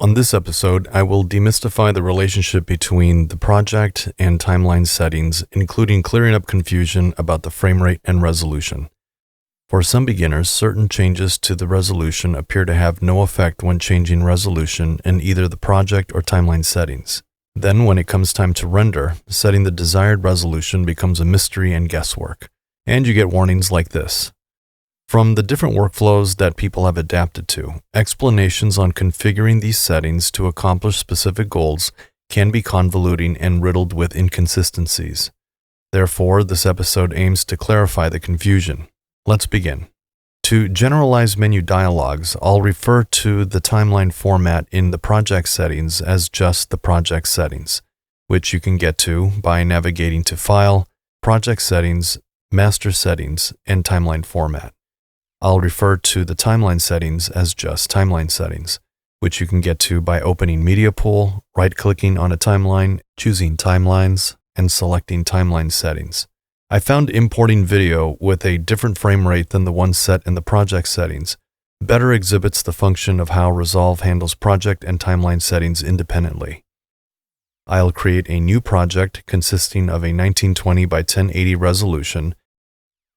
On this episode, I will demystify the relationship between the project and timeline settings, including clearing up confusion about the frame rate and resolution. For some beginners, certain changes to the resolution appear to have no effect when changing resolution in either the project or timeline settings. Then, when it comes time to render, setting the desired resolution becomes a mystery and guesswork, and you get warnings like this. From the different workflows that people have adapted to, explanations on configuring these settings to accomplish specific goals can be convoluting and riddled with inconsistencies. Therefore, this episode aims to clarify the confusion. Let's begin. To generalize menu dialogues, I'll refer to the timeline format in the project settings as just the project settings, which you can get to by navigating to File, Project Settings, Master Settings, and Timeline Format. I'll refer to the timeline settings as just timeline settings, which you can get to by opening Media Pool, right-clicking on a timeline, choosing Timelines, and selecting Timeline Settings. I found importing video with a different frame rate than the one set in the project settings better exhibits the function of how Resolve handles project and timeline settings independently. I'll create a new project consisting of a 1920 by 1080 resolution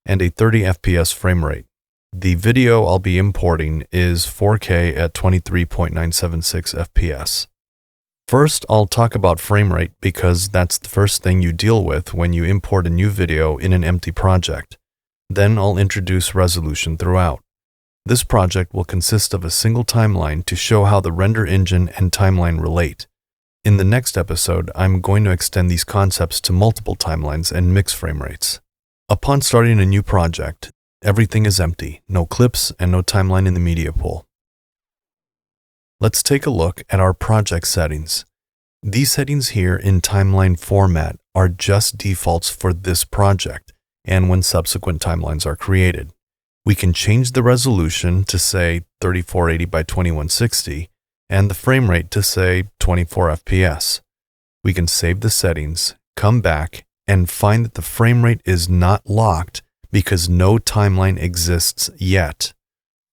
and a 30 FPS frame rate. The video I'll be importing is 4K at 23.976 FPS. First, I'll talk about frame rate because that's the first thing you deal with when you import a new video in an empty project. Then I'll introduce resolution throughout. This project will consist of a single timeline to show how the render engine and timeline relate. In the next episode, I'm going to extend these concepts to multiple timelines and mix frame rates. Upon starting a new project, everything is empty, no clips and no timeline in the media pool. Let's take a look at our project settings. These settings here in timeline format are just defaults for this project and when subsequent timelines are created. We can change the resolution to say 3480 by 2160 and the frame rate to say 24 FPS. We can save the settings, come back, and find that the frame rate is not locked because no timeline exists yet.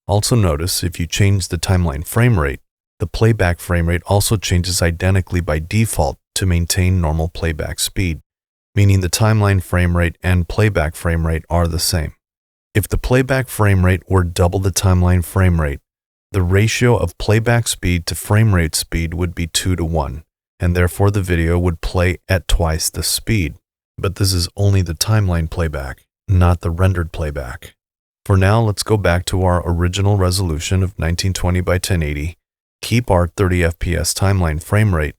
Also notice if you change the timeline frame rate, the playback frame rate also changes identically by default to maintain normal playback speed, meaning the timeline frame rate and playback frame rate are the same. If the playback frame rate were double the timeline frame rate, the ratio of playback speed to frame rate speed would be 2:1, and therefore the video would play at twice the speed. But this is only the timeline playback, not the rendered playback. For now, let's go back to our original resolution of 1920 by 1080, keep our 30 FPS timeline frame rate,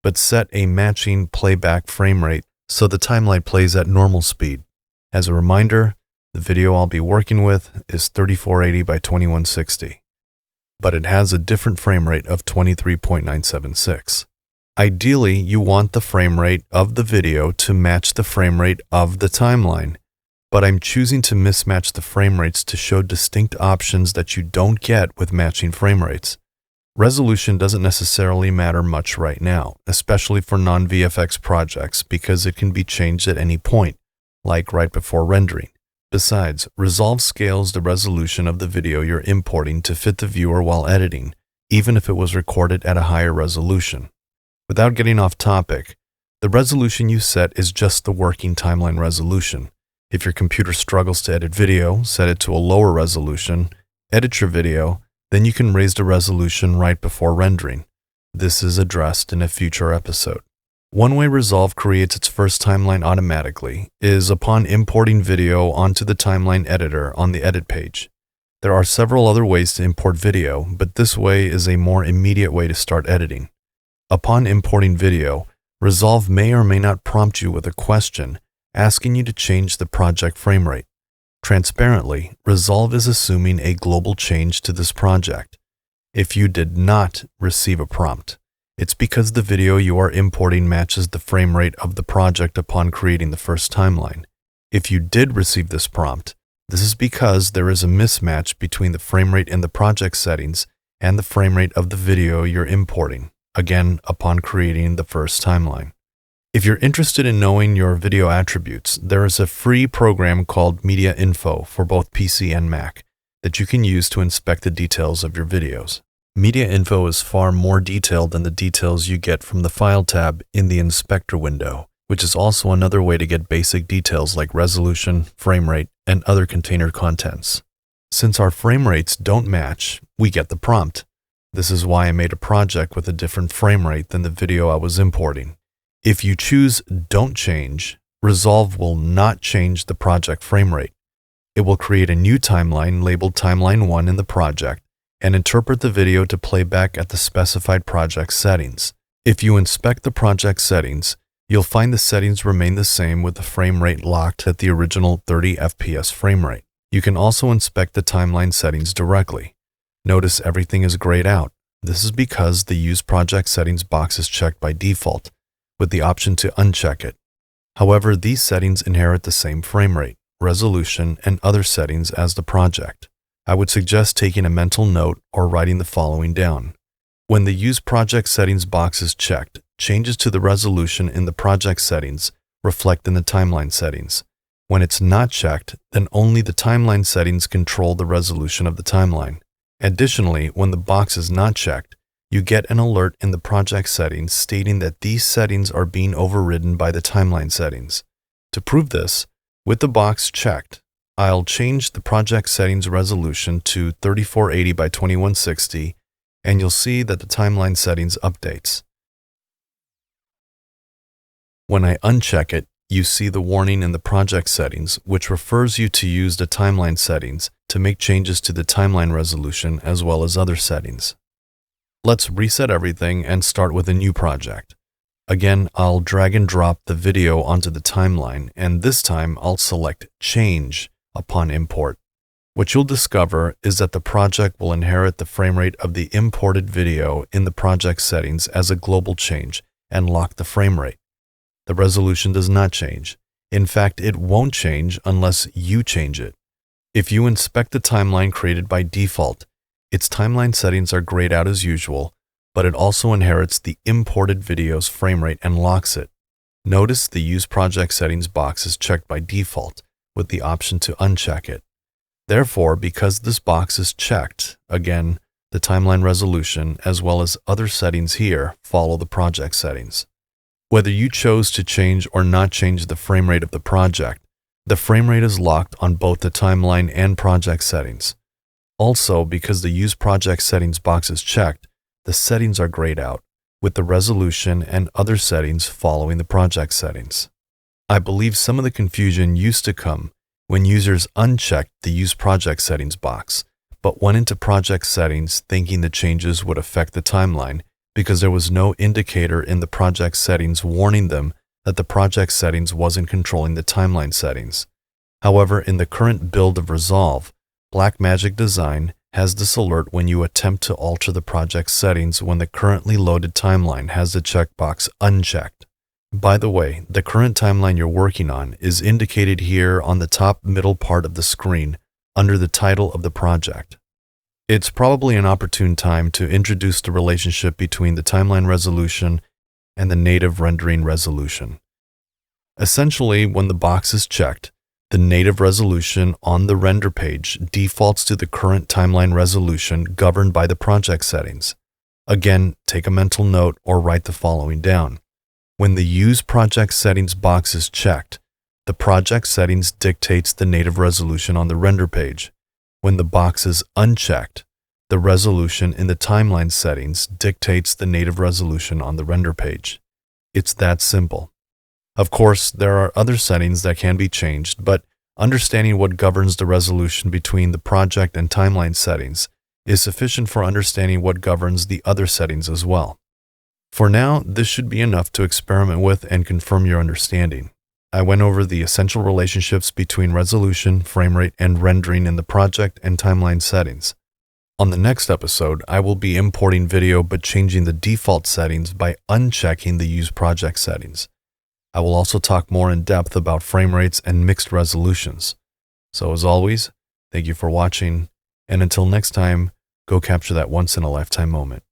but set a matching playback frame rate so the timeline plays at normal speed. As a reminder, the video I'll be working with is 3480 by 2160, but it has a different frame rate of 23.976. Ideally, you want the frame rate of the video to match the frame rate of the timeline, but I'm choosing to mismatch the frame rates to show distinct options that you don't get with matching frame rates. Resolution doesn't necessarily matter much right now, especially for non-VFX projects because it can be changed at any point, like right before rendering. Besides, Resolve scales the resolution of the video you're importing to fit the viewer while editing, even if it was recorded at a higher resolution. Without getting off topic, the resolution you set is just the working timeline resolution. If your computer struggles to edit video, set it to a lower resolution, edit your video, then you can raise the resolution right before rendering. This is addressed in a future episode. One way Resolve creates its first timeline automatically is upon importing video onto the timeline editor on the edit page. There are several other ways to import video, but this way is a more immediate way to start editing. Upon importing video, Resolve may or may not prompt you with a question asking you to change the project frame rate. Transparently, Resolve is assuming a global change to this project. If you did not receive a prompt, it's because the video you are importing matches the frame rate of the project upon creating the first timeline. If you did receive this prompt, this is because there is a mismatch between the frame rate in the project settings and the frame rate of the video you're importing, again upon creating the first timeline. If you're interested in knowing your video attributes, there is a free program called Media Info for both PC and Mac that you can use to inspect the details of your videos. Media info is far more detailed than the details you get from the File tab in the Inspector window, which is also another way to get basic details like resolution, frame rate, and other container contents. Since our frame rates don't match, we get the prompt. This is why I made a project with a different frame rate than the video I was importing. If you choose Don't Change, Resolve will not change the project frame rate. It will create a new timeline labeled Timeline 1 in the project and interpret the video to play back at the specified project settings. If you inspect the project settings, you'll find the settings remain the same with the frame rate locked at the original 30 FPS frame rate. You can also inspect the timeline settings directly. Notice everything is grayed out. This is because the Use Project Settings box is checked by default, with the option to uncheck it. However, these settings inherit the same frame rate, resolution, and other settings as the project. I would suggest taking a mental note or writing the following down. When the Use Project Settings box is checked, changes to the resolution in the project settings reflect in the timeline settings. When it's not checked, then only the timeline settings control the resolution of the timeline. Additionally, when the box is not checked, you get an alert in the project settings stating that these settings are being overridden by the timeline settings. To prove this, with the box checked, I'll change the project settings resolution to 3480 by 2160, and you'll see that the timeline settings updates. When I uncheck it, you see the warning in the project settings, which refers you to use the timeline settings to make changes to the timeline resolution as well as other settings. Let's reset everything and start with a new project. Again, I'll drag and drop the video onto the timeline, and this time I'll select Change upon import. What you'll discover is that the project will inherit the frame rate of the imported video in the project settings as a global change and lock the frame rate. The resolution does not change. In fact, it won't change unless you change it. If you inspect the timeline created by default, its timeline settings are grayed out as usual, but it also inherits the imported video's frame rate and locks it. Notice the Use Project Settings box is checked by default, with the option to uncheck it. Therefore, because this box is checked, again, the timeline resolution as well as other settings here follow the project settings. Whether you chose to change or not change the frame rate of the project, the frame rate is locked on both the timeline and project settings. Also, because the Use Project Settings box is checked, the settings are grayed out, with the resolution and other settings following the project settings. I believe some of the confusion used to come when users unchecked the Use Project Settings box, but went into project settings thinking the changes would affect the timeline because there was no indicator in the project settings warning them that the project settings wasn't controlling the timeline settings. However, in the current build of Resolve, Blackmagic Design has this alert when you attempt to alter the project settings when the currently loaded timeline has the checkbox unchecked. By the way, the current timeline you're working on is indicated here on the top middle part of the screen under the title of the project. It's probably an opportune time to introduce the relationship between the timeline resolution and the native rendering resolution. Essentially, when the box is checked, the native resolution on the render page defaults to the current timeline resolution governed by the project settings. Again, take a mental note or write the following down. When the Use Project Settings box is checked, the project settings dictates the native resolution on the render page. When the box is unchecked, the resolution in the timeline settings dictates the native resolution on the render page. It's that simple. Of course, there are other settings that can be changed, but understanding what governs the resolution between the project and timeline settings is sufficient for understanding what governs the other settings as well. For now, this should be enough to experiment with and confirm your understanding. I went over the essential relationships between resolution, frame rate, and rendering in the project and timeline settings. On the next episode, I will be importing video but changing the default settings by unchecking the Use Project Settings. I will also talk more in depth about frame rates and mixed resolutions. So as always, thank you for watching, and until next time, go capture that once-in-a-lifetime moment.